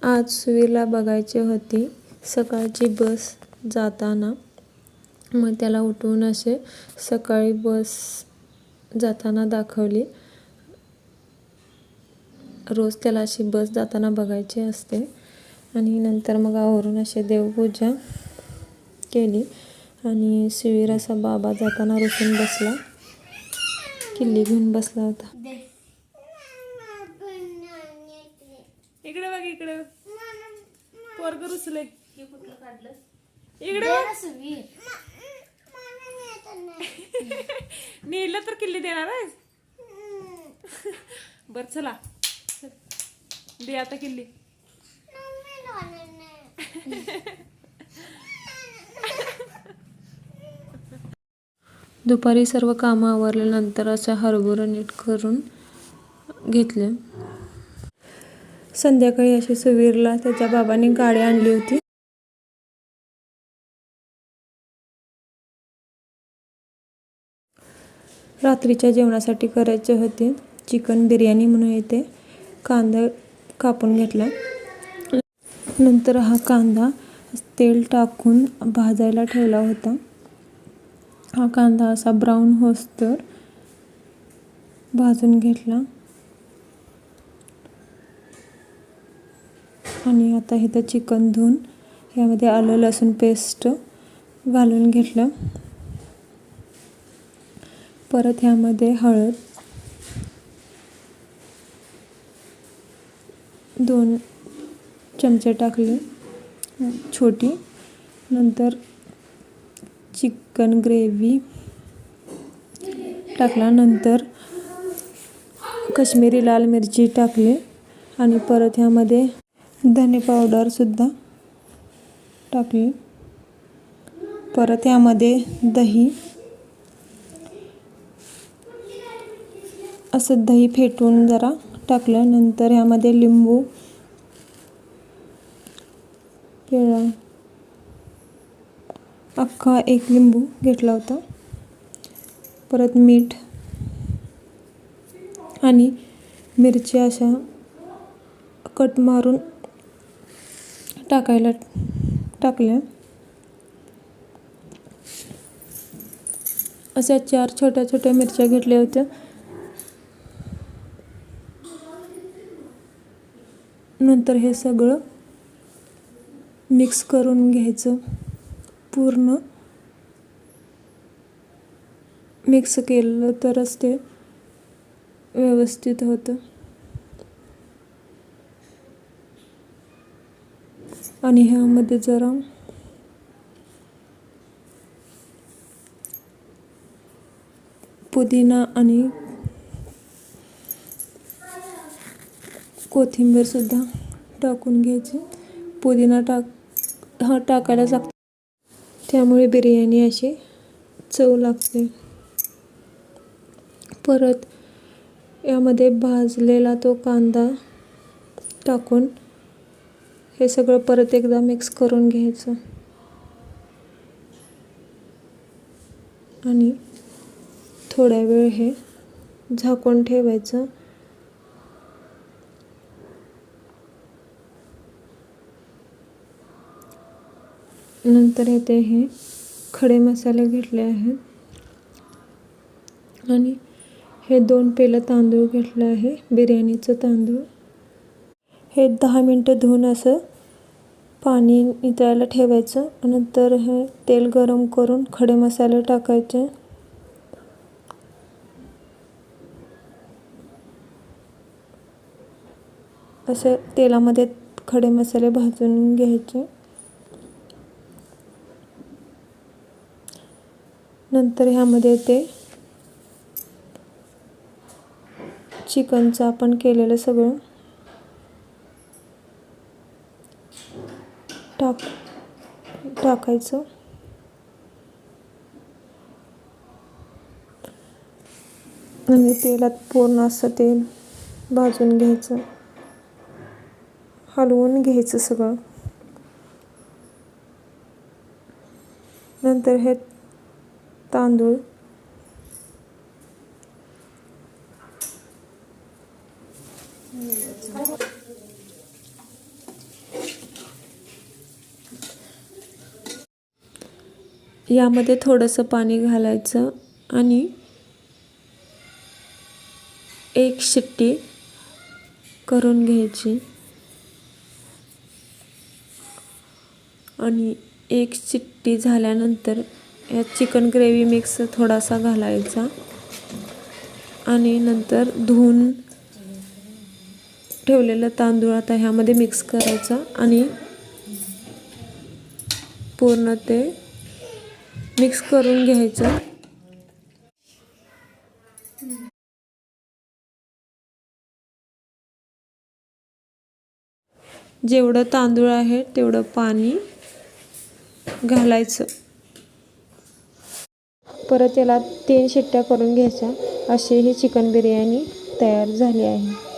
आज सुवीरला बघायची होती सकाळची बस जाताना. मग त्याला उठवून असे सकाळी बस जाताना दाखवली. रोज त्याला अशी बस जाताना बघायची असते. आणि नंतर मग आवरून असे देवपूजा केली आणि सुवीर असा बाबा जाताना रुसून बसला, किल्ली घेऊन बसला होता. इकडे बघ, इकडे पोरग रुसले. इकडे नेलं तर किल्ली देणार आहे. बर चला दे आता किल्ली. दुपारी सर्व कामं आवरल्यानंतर अशा हरभरा नीट करून घेतले. संध्याकाळी अशी सुवीरला त्याच्या बाबांनी गाडी आणली होती. रात्रीच्या जेवणासाठी करायचे होते चिकन बिर्याणी म्हणून येते. कांदा कापून घेतला. नंतर हा कांदा तेल टाकून भाजायला ठेवला होता. हा कांदा असा ब्राऊन होईस्तोवर भाजून घेतला. आणि आता इथं चिकन धुवून यामध्ये आलं लसूण पेस्ट घालून घेतलं. परत ह्यामध्ये हळद 2 चमचे टाकले छोटी. नंतर चिकन ग्रेव्ही टाकला. नंतर काश्मीरी लाल मिरची टाकली आणि परत ह्यामध्ये धने पावडर सुद्धा टाकली. परत ह्यामध्ये दही, असं दही फेटून जरा टाकलं. नंतर ह्यामध्ये लिंबू पिळा, अख्खा 1 लिंबू घेतला होता. परत मीठ आणि मिरची अशा कट मारून टाकल्या. अशा 4 छोट्या छोट्या मिरच्या घेतल्या होत्या. नंतर हे सगळं मिक्स करून घ्यायचं. पूर्ण मिक्स केलं तरच ते व्यवस्थित होतं. आणि ह्यामध्ये जरा पुदिना आणि कोथिंबीर सुद्धा टाकून घ्यायची. पुदिना टाकायला लागतो, त्यामुळे बिर्याणी अशी चव लागते. परत यामध्ये भाजलेला तो कांदा टाकून हे सगळं परत एकदा मिक्स करून घ्यायचं. आणि थोड्या वेळ हे झाकून ठेवायचं. नंतर इथे हे खडे मसाले घेतले आहेत. आणि हे 2 पेलं तांदूळ घेतलं आहे, बिर्याणीचं तांदूळ. हे 10 मिनटं धुवून असं पाणी नितळायला ठेवायचं. नंतर हे तेल गरम करून खडे मसाले टाकायचे. असे तेलामध्ये खडे मसाले भाजून घ्यायचे. नंतर ह्यामध्ये ते चिकनचं आपण केलेलं सगळं टाकायचं. आणि तेलात पूर्ण असं ते भाजून घ्यायचं, हलवून घ्यायचं सगळं. नंतर हे तांदूळ यामध्ये थोडंसं पाणी घालायचं आणि एक शिट्टी करून घ्यायची आणि एक शिट्टी झाल्यानंतर यात चिकन ग्रेव्ही मिक्स थोडासा घालायचा आणि नंतर धुवून ठेवलेलं तांदूळ आता ह्यामध्ये मिक्स करायचं आणि पूर्ण ते मिक्स करून घ्यायचं. जेवढं तांदूळ आहे तेवढं पाणी घालायचं. परत याला 3 शिट्ट्या करून घ्यायच्या. अशी ही चिकन बिर्याणी तयार झाली आहे.